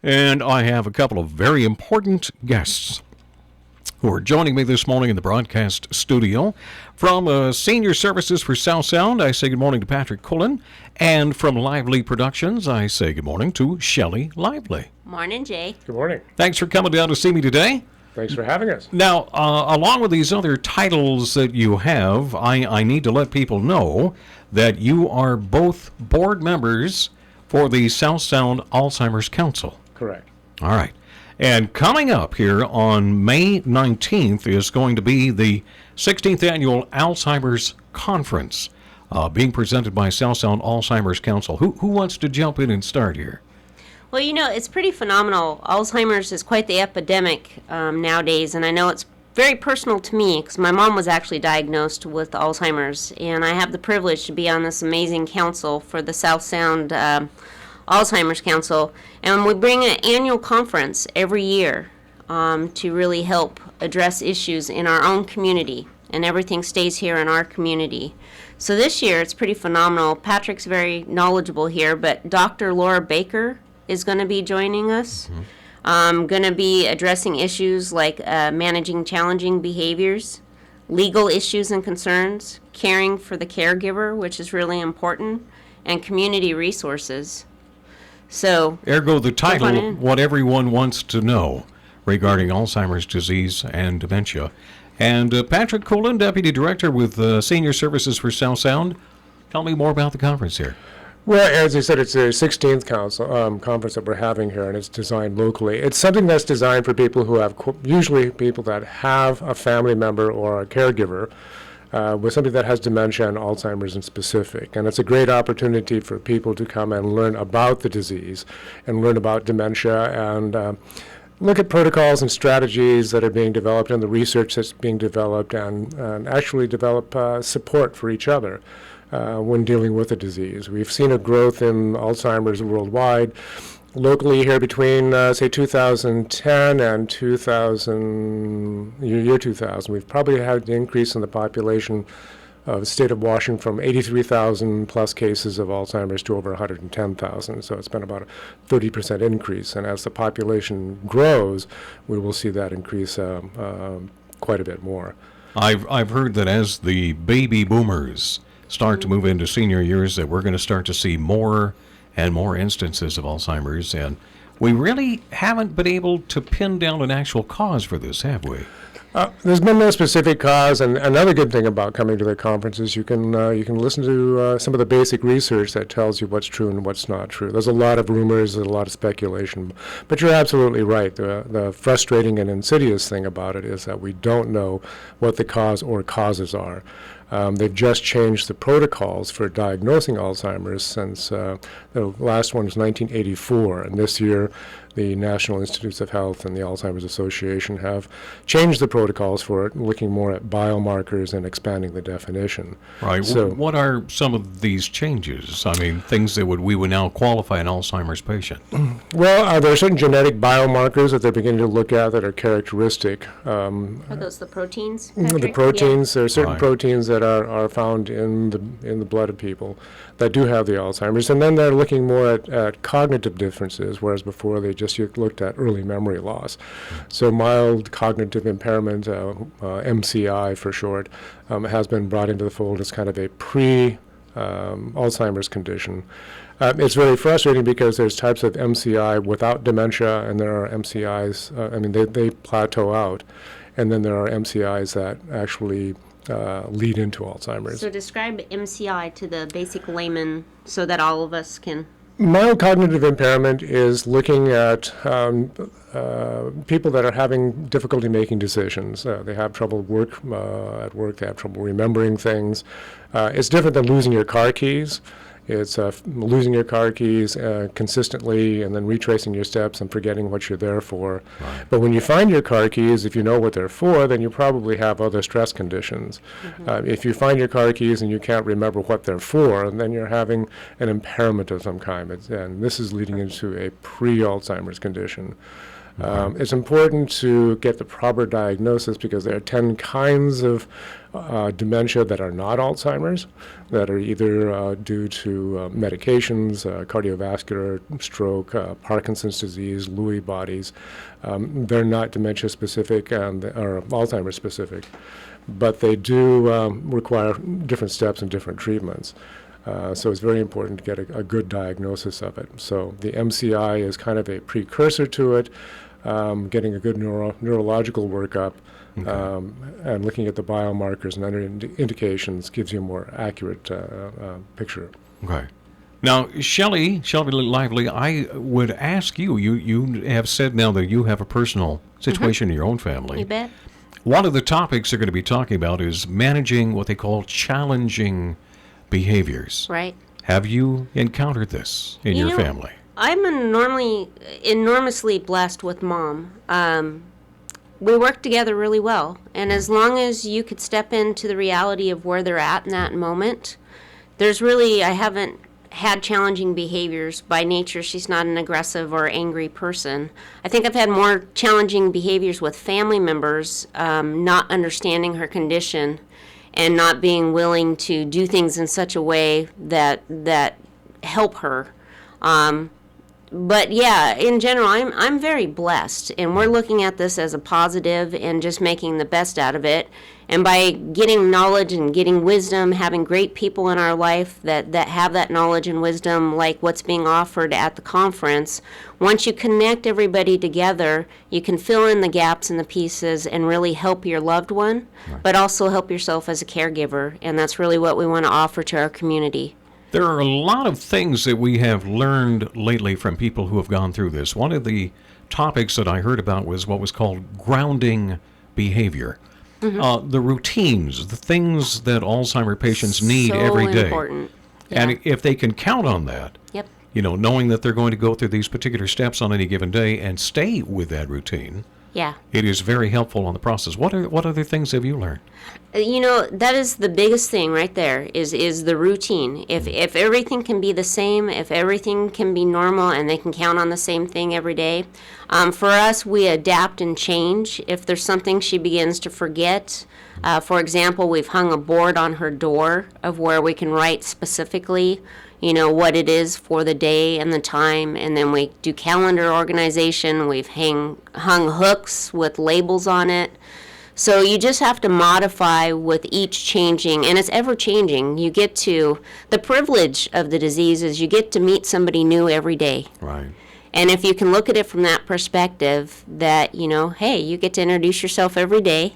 And I have a couple of very important guests who are joining me this morning in the broadcast studio. From Senior Services for South Sound, I say good morning to Patrick Cullen. And from Lively Productions, I say good morning to Shelley Lively. Morning, Jay. Good morning. Thanks for coming down to see me today. Thanks for having us. Now, along with these other titles that you have, I need to let people know that you are both board members for the South Sound Alzheimer's Council. Correct. All right. And coming up here on May 19th is going to be the 16th Annual Alzheimer's Conference being presented by South Sound Alzheimer's Council. Who wants to jump in and start here? Well, you know, it's pretty phenomenal. Alzheimer's is quite the epidemic nowadays, and I know it's very personal to me because my mom was actually diagnosed with Alzheimer's, and I have the privilege to be on this amazing council for the South Sound Alzheimer's Council, and we bring an annual conference every year to really help address issues in our own community, and everything stays here in our community. So this year it's pretty phenomenal. Patrick's very knowledgeable here, but Dr. Laura Baker is going to be joining us. Going to be addressing issues like managing challenging behaviors, legal issues and concerns, caring for the caregiver, which is really important, and community resources. So, ergo the title, What Everyone Wants to Know regarding Alzheimer's disease and dementia. And Patrick Cullen, Deputy Director with Senior Services for South Sound. Tell me more about the conference here. Well, as you said, it's the 16th conference that we're having here, and it's designed locally. It's something that's designed for people who have, usually people that have a family member or a caregiver with somebody that has dementia and Alzheimer's in specific. And it's a great opportunity for people to come and learn about the disease and learn about dementia and look at protocols and strategies that are being developed and the research that's being developed and actually develop support for each other when dealing with the disease. We've seen a growth in Alzheimer's worldwide. Locally here between, say, 2010 and year 2000, we've probably had an increase in the population of the state of Washington from 83,000 plus cases of Alzheimer's to over 110,000. So it's been about a 30% increase. And as the population grows, we will see that increase quite a bit more. I've heard that as the baby boomers start to move into senior years, that we're going to start to see more and more instances of Alzheimer's, and we really haven't been able to pin down an actual cause for this, have we? There's been no specific cause, and another good thing about coming to the conference is you can listen to some of the basic research that tells you what's true and what's not true. There's a lot of rumors, there's a lot of speculation, but you're absolutely right. The frustrating and insidious thing about it is that we don't know what the cause or causes are. They've just changed the protocols for diagnosing Alzheimer's since the last one was 1984, and this year the National Institutes of Health and the Alzheimer's Association have changed the protocols for it, looking more at biomarkers and expanding the definition. Right. So, what are some of these changes? I mean, things that we would now qualify an Alzheimer's patient. Well, there are certain genetic biomarkers that they're beginning to look at that are characteristic. Are those the proteins, Patrick? The proteins. Yeah. There are certain right. proteins that are found in the blood of people that do have the Alzheimer's, and then they're looking more at cognitive differences, whereas before they just looked at early memory loss. So mild cognitive impairment, MCI for short, has been brought into the fold as kind of a pre-Alzheimer's condition. It's very frustrating because there's types of MCI without dementia, and there are MCIs, they plateau out, and then there are MCIs that actually lead into Alzheimer's. So describe MCI to the basic layman so that all of us can... Mild cognitive impairment is looking at people that are having difficulty making decisions. They have trouble at work, they have trouble remembering things. It's different than losing your car keys. It's losing your car keys consistently and then retracing your steps and forgetting what you're there for. Right. But when you find your car keys, if you know what they're for, then you probably have other stress conditions. If you find your car keys and you can't remember what they're for, then you're having an impairment of some kind. And this is leading into a pre-Alzheimer's condition. It's important to get the proper diagnosis because there are 10 kinds of dementia that are not Alzheimer's, that are either due to medications, cardiovascular, stroke, Parkinson's disease, Lewy bodies. They're not dementia specific or Alzheimer's specific, but they do require different steps and different treatments. So it's very important to get a good diagnosis of it. So the MCI is kind of a precursor to it. Getting a good neurological workup and looking at the biomarkers and other indications gives you a more accurate picture. Okay. Now, Shelley Lively, I would ask you, you have said now that you have a personal situation in your own family. You bet. One of the topics they're going to be talking about is managing what they call challenging behaviors. Right. Have you encountered this in your family? I'm enormously blessed with Mom. We work together really well, and as long as you could step into the reality of where they're at in that moment, I haven't had challenging behaviors. By nature, she's not an aggressive or angry person. I think I've had more challenging behaviors with family members, not understanding her condition and not being willing to do things in such a way that help her. But yeah, in general, I'm very blessed, and we're looking at this as a positive and just making the best out of it. And by getting knowledge and getting wisdom, having great people in our life that have that knowledge and wisdom, like what's being offered at the conference, once you connect everybody together, you can fill in the gaps and the pieces and really help your loved one, but also help yourself as a caregiver. And that's really what we want to offer to our community. There are a lot of things that we have learned lately from people who have gone through this. One of the topics that I heard about was what was called grounding behavior. The routines, the things that Alzheimer patients need every day. So important. Yeah. And if they can count on that, Yep. Knowing that they're going to go through these particular steps on any given day and stay with that routine, Yeah. it is very helpful on the process. What other things have you learned? That is the biggest thing right there is the routine. If everything can be the same, if everything can be normal and they can count on the same thing every day, for us, we adapt and change. If there's something she begins to forget, for example, we've hung a board on her door of where we can write specifically, what it is for the day and the time, and then we do calendar organization. We've hung hooks with labels on it. So you just have to modify with each changing, and it's ever changing. You get to, the privilege of the disease is you get to meet somebody new every day. Right. And if you can look at it from that perspective that, hey, you get to introduce yourself every day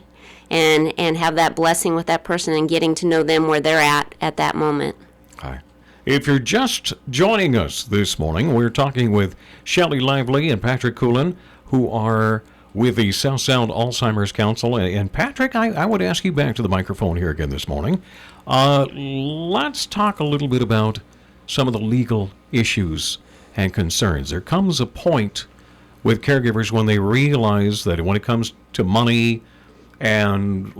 and have that blessing with that person and getting to know them where they're at that moment. Hi. If you're just joining us this morning, we're talking with Shelley Lively and Patrick Coolin, who are with the South Sound Alzheimer's Council. And Patrick, I would ask you back to the microphone here again this morning. Let's talk a little bit about some of the legal issues and concerns. There comes a point with caregivers when they realize that when it comes to money and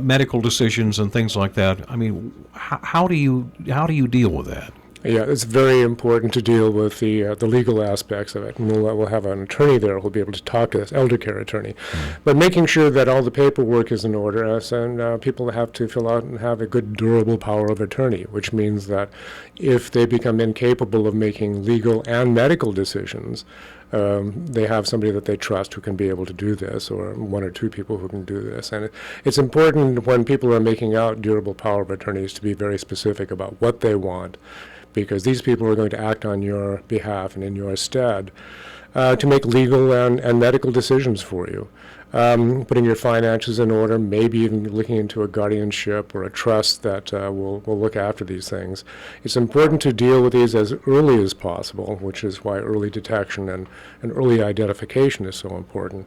medical decisions and things like that, I mean, how do you deal with that? Yeah, it's very important to deal with the legal aspects of it, and we'll have an attorney there who'll be able to talk to this elder care attorney. But making sure that all the paperwork is in order, and people have to fill out and have a good durable power of attorney, which means that if they become incapable of making legal and medical decisions, they have somebody that they trust who can be able to do this, or one or two people who can do this. And it's important when people are making out durable power of attorneys to be very specific about what they want, because these people are going to act on your behalf and in your stead to make legal and medical decisions for you. Putting your finances in order, maybe even looking into a guardianship or a trust that will look after these things. It's important to deal with these as early as possible, which is why early detection and early identification is so important.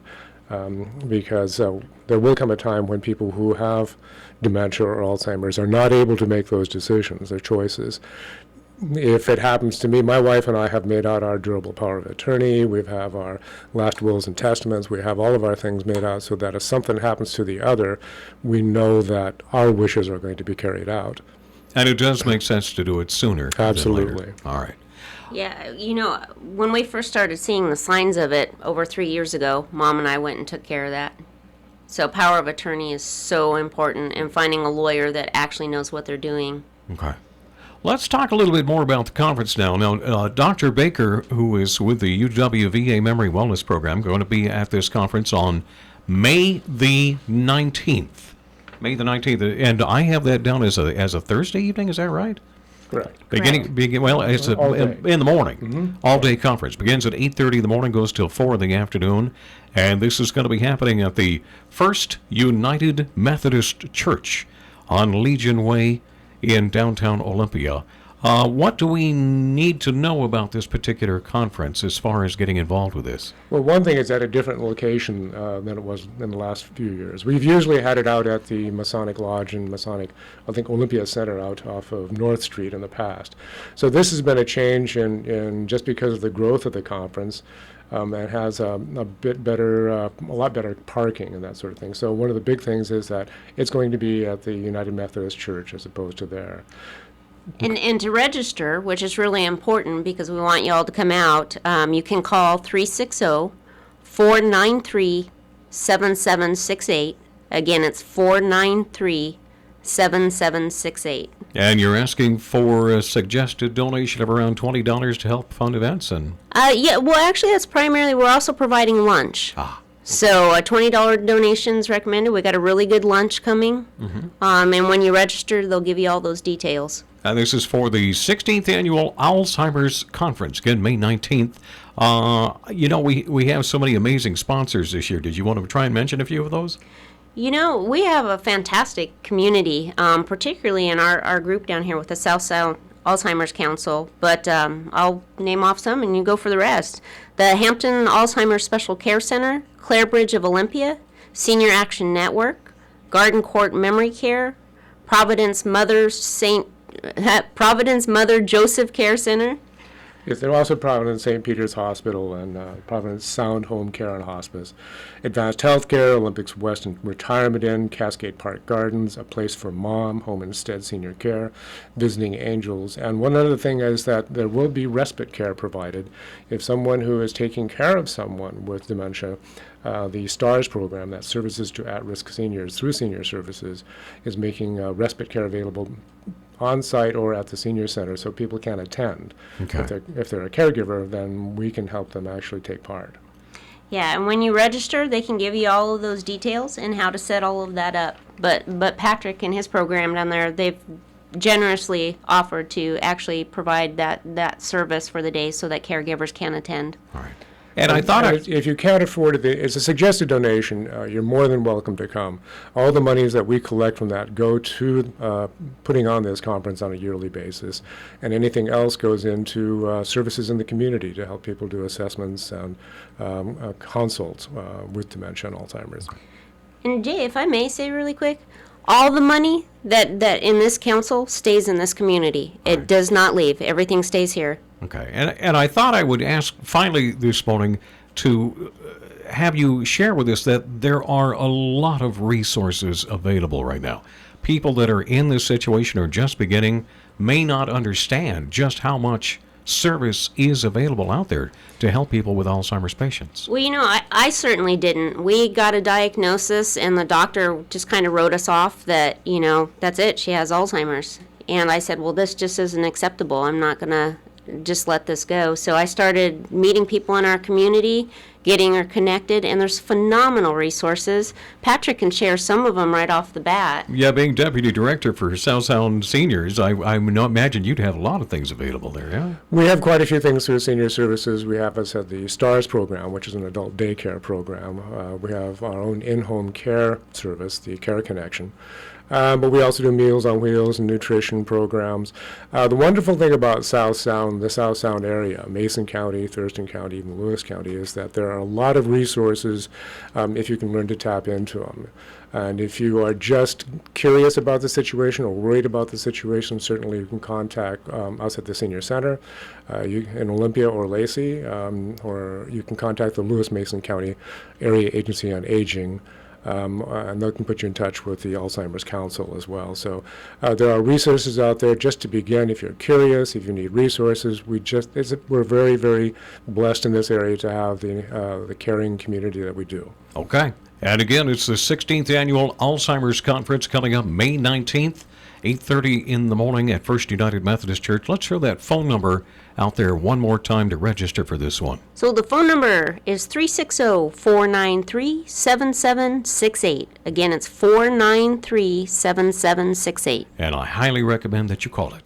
Because there will come a time when people who have dementia or Alzheimer's are not able to make those decisions, their choices. If it happens to me, my wife and I have made out our durable power of attorney. We have our last wills and testaments. We have all of our things made out so that if something happens to the other, we know that our wishes are going to be carried out. And it does make sense to do it sooner Absolutely. than later. All right. Yeah, when we first started seeing the signs of it over 3 years ago, Mom and I went and took care of that. So power of attorney is so important, and finding a lawyer that actually knows what they're doing. Okay. Let's talk a little bit more about the conference now. Now, Dr. Baker, who is with the UWVA Memory Wellness Program, going to be at this conference on May the 19th. May the 19th. And I have that down as a Thursday evening, is that right? Correct. It's All day. in the morning. All-day conference. Begins at 8:30 in the morning, goes till 4 in the afternoon. And this is going to be happening at the First United Methodist Church on Legion Way in downtown Olympia. What do we need to know about this particular conference as far as getting involved with this? Well, one thing is at a different location than it was in the last few years. We've usually had it out at the Masonic Lodge and Masonic, I think, Olympia Center out off of North Street in the past. So this has been a change in just because of the growth of the conference. It has a lot better parking and that sort of thing. So one of the big things is that it's going to be at the United Methodist Church as opposed to there. And to register, which is really important because we want you all to come out, you can call 360-493-7768. Again, it's 493-7768. And you're asking for a suggested donation of around $20 to help fund events, and Yeah, well, actually, that's primarily, we're also providing lunch. So a $20 donation is recommended. We got a really good lunch coming. And when you register, they'll give you all those details. and this is for the 16th annual Alzheimer's Conference, again, May 19th. We have so many amazing sponsors this year. Did you want to try and mention a few of those? We have a fantastic community, particularly in our group down here with the South Sound Alzheimer's Council, but I'll name off some and you go for the rest. The Hampton Alzheimer's Special Care Center, Clare Bridge of Olympia, Senior Action Network, Garden Court Memory Care, Providence Mother Joseph Care Center. Yes, they're also Providence St. Peter's Hospital and Providence Sound Home Care and Hospice. Advanced Healthcare, Olympics West and Retirement Inn, Cascade Park Gardens, A Place for Mom, Home Instead Senior Care, Visiting Angels. And one other thing is that there will be respite care provided. If someone who is taking care of someone with dementia, the STARS program, that Services to At-Risk Seniors through Senior Services, is making respite care available on-site or at the senior center so people can attend. Okay. If they're a caregiver, then we can help them actually take part. Yeah, and when you register, they can give you all of those details and how to set all of that up. But Patrick and his program down there, they've generously offered to actually provide that service for the day so that caregivers can attend. All right. And I thought if you can't afford it, it's a suggested donation. You're more than welcome to come. All the monies that we collect from that go to putting on this conference on a yearly basis, and anything else goes into services in the community to help people do assessments and consults with dementia and Alzheimer's. And Jay, if I may say really quick, all the money that in this council stays in this community. It does not leave. Everything stays here. Okay, and I thought I would ask finally this morning to have you share with us that there are a lot of resources available right now. People that are in this situation or just beginning may not understand just how much service is available out there to help people with Alzheimer's patients. Well, I certainly didn't. We got a diagnosis and the doctor just kind of wrote us off that, that's it, she has Alzheimer's. And I said, well, this just isn't acceptable. I'm not going to just let this go. So I started meeting people in our community, getting her connected, and there's phenomenal resources. Patrick can share some of them right off the bat. Yeah, being deputy director for South Sound Seniors, I imagine you'd have a lot of things available there, yeah? We have quite a few things through senior services. We have, as I said, the STARS program, which is an adult daycare program. We have our own in-home care service, the Care Connection. But we also do Meals on Wheels and nutrition programs. The wonderful thing about South Sound, the South Sound area, Mason County, Thurston County, even Lewis County, is that there are a lot of resources if you can learn to tap into them. And if you are just curious about the situation or worried about the situation, certainly you can contact us at the Senior Center in Olympia or Lacey, or you can contact the Lewis Mason County Area Agency on Aging. and they can put you in touch with the Alzheimer's Council as well. So there are resources out there just to begin. If you're curious, if you need resources, we're very, very blessed in this area to have the caring community that we do. Okay. And again, it's the 16th Annual Alzheimer's Conference coming up May 19th, 8:30 in the morning at First United Methodist Church. Let's show that phone number out there one more time to register for this one. So the phone number is 360-493-7768. Again, it's 493-7768. And I highly recommend that you call it.